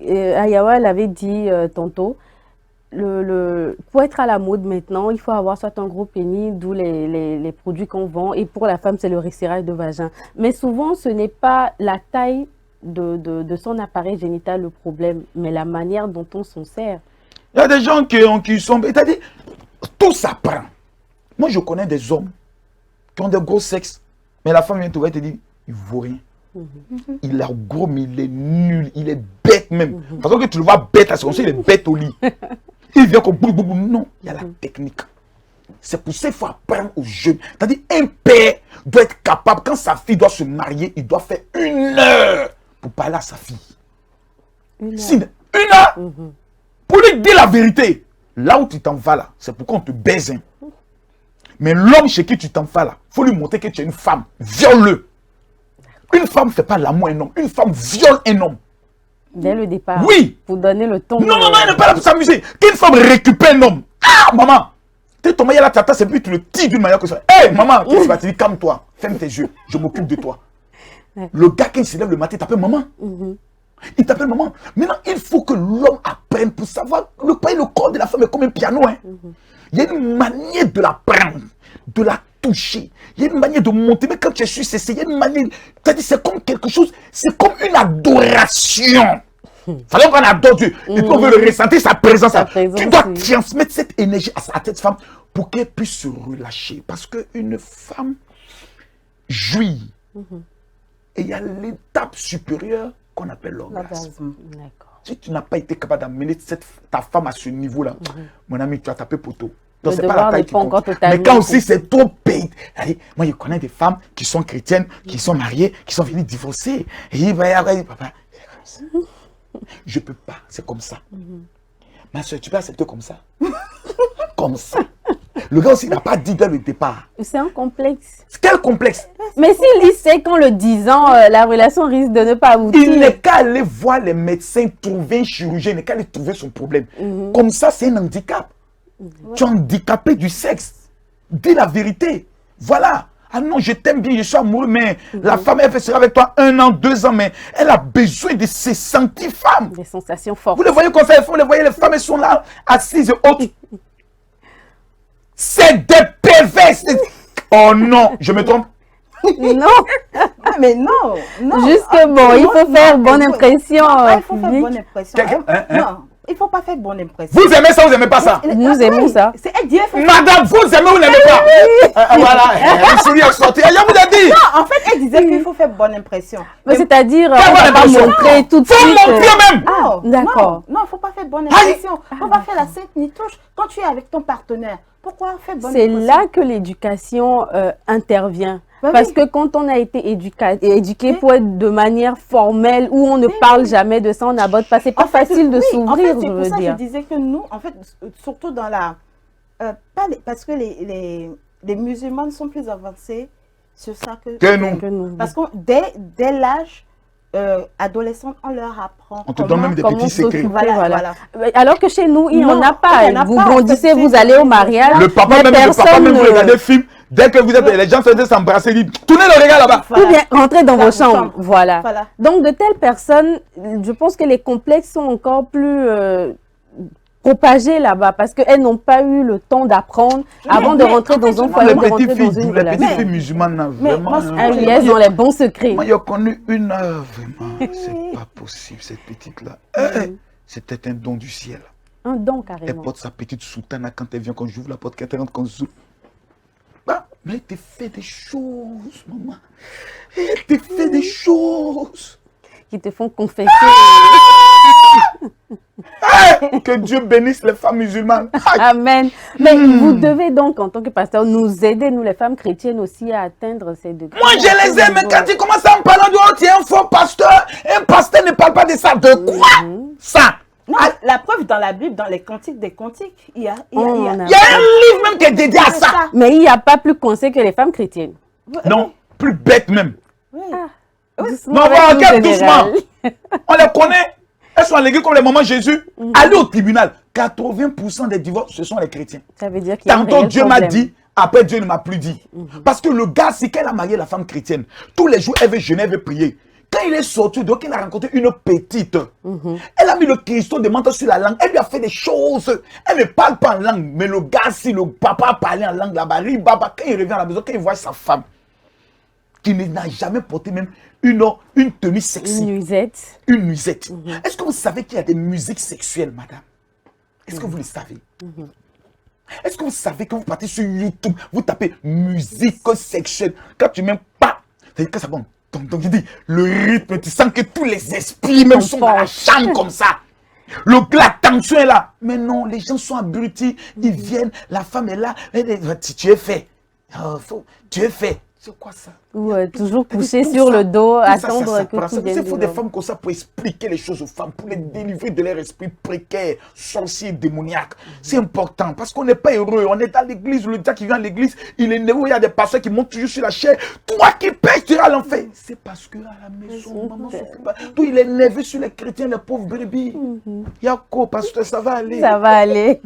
Ayawa l'avait dit tantôt, pour être à la mode maintenant, il faut avoir soit un gros pénis, d'où les produits qu'on vend, et pour la femme, c'est le resserrage de vagin. Mais souvent, ce n'est pas la taille de son appareil génital le problème, mais la manière dont on s'en sert. Il y a des gens qui sont... C'est-à-dire, tout s'apprend. Moi, je connais des hommes qui ont de gros sexes, mais la femme vient te voir et te dit, il ne vaut rien. Il est gros, mais il est nul, il est bête même. Parce que tu le vois bête, c'est comme ça, il est bête au lit. Il vient comme boum, boum, boum. Non, il y a la technique. C'est pour ça qu'il faut apprendre aux jeunes. C'est-à-dire, un père doit être capable, quand sa fille doit se marier, il doit faire 1 heure pour parler à sa fille. 1 heure. 1 heure pour lui dire la vérité. Là où tu t'en vas là, c'est pour qu'on te baise. Mais l'homme chez qui tu t'en vas là, il faut lui montrer que tu es une femme. Viole-le. Une femme ne fait pas l'amour à un homme. Une femme viole un homme. Dès le départ. Oui. Pour donner le ton. Non, elle n'est pas là pour s'amuser. Qu'une femme récupère un homme. Ah, maman. Tu es tombé là, tu attends, c'est puis tu le tires d'une manière que ça. Hé, maman, qu'est-ce que tu vas te dire? Calme-toi. Ferme tes yeux. Je m'occupe de toi. Le gars, quand il se lève le matin, il t'appelle maman. Il t'appelle maman. Maintenant, il faut que l'homme apprenne pour savoir. Le corps de la femme est comme un piano. Il y a une manière de la prendre, de la toucher. Il y a une manière de monter. Mais quand tu es sur il y a une manière. C'est-à-dire, c'est comme quelque chose. C'est comme une adoration. Fallait qu'on adore Dieu. Et puis on veut le ressentir, sa présence. Tu dois transmettre cette énergie à cette femme pour qu'elle puisse se relâcher. Parce qu'une femme jouit. Et il y a l'étape supérieure qu'on appelle l'orgasme. Si tu n'as pas été capable d'amener ta femme à ce niveau-là, mon ami, tu as tapé poteau. Donc c'est pas la taille qui compte. Mais quand aussi c'est trop payé. Moi, je connais des femmes qui sont chrétiennes, qui sont mariées, qui sont venues divorcer. Et il va y avoir, papa, je peux pas, c'est comme ça. Ma soeur, tu peux accepter comme ça? Comme ça. Le gars aussi n'a pas dit dès le départ. C'est un complexe. Quel complexe? Mais s'il sait qu'en le disant, la relation risque de ne pas aboutir. Il n'est qu'à aller voir les médecins, trouver un chirurgien, il n'est qu'à aller trouver son problème. Comme ça, c'est un handicap. Tu es handicapé du sexe. Dis la vérité. Voilà. Ah non, je t'aime bien, je suis amoureux, mais la femme, elle sera avec toi 1 an, 2 ans, mais elle a besoin de se sentir femme. Des sensations fortes. Vous les voyez comme ça, vous les voyez, les femmes, elles sont là, assises et autres. C'est des pervers. Oh non, je me trompe. Non. Mais non. Justement, il faut faire bonne impression. Il faut faire bonne impression. Non. Il ne faut pas faire bonne impression. Vous aimez ça, vous n'aimez pas ça? Nous aimons ça. Madame, vous aimez ou n'aimez pas? Voilà, elle sourit, elle sortit. Elle vous a dit. Non, en fait, elle disait qu'il faut faire bonne impression. C'est-à-dire, on va pas montrer tout de suite. Faut montrer même. D'accord. Non, il ne faut pas faire bonne impression. Il ne faut pas faire la sainte ni touche. Quand tu es avec ton partenaire, pourquoi faire bonne impression? C'est là que l'éducation intervient. Parce que quand on a été éduqué pour être de manière formelle, où on ne parle jamais de ça, on n'aborde pas, c'est pas facile de s'ouvrir, je veux dire. C'est pour ça que je disais que nous, en fait, surtout dans la... parce que les musulmans sont plus avancés sur ça que nous. Parce que dès l'âge adolescent, on leur apprend. On te donne même des petits secrets. Voilà. Alors que chez nous, il n'y en a pas. Vous grandissez, vous allez au mariage. Le papa même, vous regardez le film. Dès que vous êtes, les gens se disent s'embrasser, ils disent tournez le regard là-bas. Ou bien rentrez dans vos chambres. Voilà. Donc de telles personnes, je pense que les complexes sont encore plus propagés là-bas parce qu'elles n'ont pas eu le temps d'apprendre avant de rentrer dans un foyer, de rentrer dans une relation. Les petites filles musulmanes, vraiment. Elles ont les bons secrets. Moi, j'ai connu une œuvre, vraiment. C'est pas possible, cette petite-là. C'était un don du ciel. Un don, carrément. Elle porte sa petite soutane quand elle vient, quand j'ouvre la porte, quand elle rentre, quand je zoome. Mais elle te fait des choses, maman. Elle te fait des choses. Qui te font confesser. Que Dieu bénisse les femmes musulmanes. Amen. Mais vous devez donc, en tant que pasteur, nous aider, nous les femmes chrétiennes aussi, à atteindre ces degrés. Moi, je les aime, mais quand tu commences à me parler de tu es un faux pasteur, un pasteur ne parle pas de ça. De quoi ça? Non, la preuve dans la Bible, dans les cantiques des cantiques, il y a un livre même qui est dédié à ça. Mais il n'y a pas plus conseil que les femmes chrétiennes. Non, plus bête même. Doucement, non, on regarde doucement. On les connaît. Elles sont à l'église comme les mamans Jésus. Allez au tribunal. 80% des divorces, ce sont les chrétiens. Ça veut dire qu'il y a tantôt Dieu m'a dit, après Dieu ne m'a plus dit. Parce que le gars, c'est qu'elle a marié la femme chrétienne. Tous les jours, elle veut jeûner, elle veut prier. Quand il est sorti, donc il a rencontré une petite. Elle a mis le Christon de menton sur la langue. Elle lui a fait des choses. Elle ne parle pas en langue. Mais le gars, si le papa parlait en langue là-bas, quand il revient à la maison, quand il voit sa femme, qui n'a jamais porté même une tenue sexy. Une nuisette. Une nuisette. Est-ce que vous savez qu'il y a des musiques sexuelles, madame? Est-ce que vous le savez? Est-ce que vous savez que vous partez sur YouTube, vous tapez musique sexuelle, quand tu mets pas, c'est que ça bon. Donc je dis, le rythme, tu sens que tous les esprits même sont dans la chambre comme ça. La tension est là. Mais non, les gens sont abrutis, ils viennent, la femme est là, tu es fait. Tu es fait. C'est quoi ça? Ou toujours couché sur le dos, attendre que tout vienne. Il faut des femmes comme ça pour expliquer les choses aux femmes, pour les délivrer de leur esprit précaire, sorcier, démoniaque. C'est important parce qu'on n'est pas heureux. On est à l'église, le diable qui vient à l'église, il est nerveux, il y a des pasteurs qui montent toujours sur la chair. Toi qui pèches, tu iras à l'enfer. C'est parce qu'à la maison, maman s'occupe pas. Toi, il est nerveux sur les chrétiens, les pauvres brebis. Yako, pasteur, ça va aller. Ça va aller.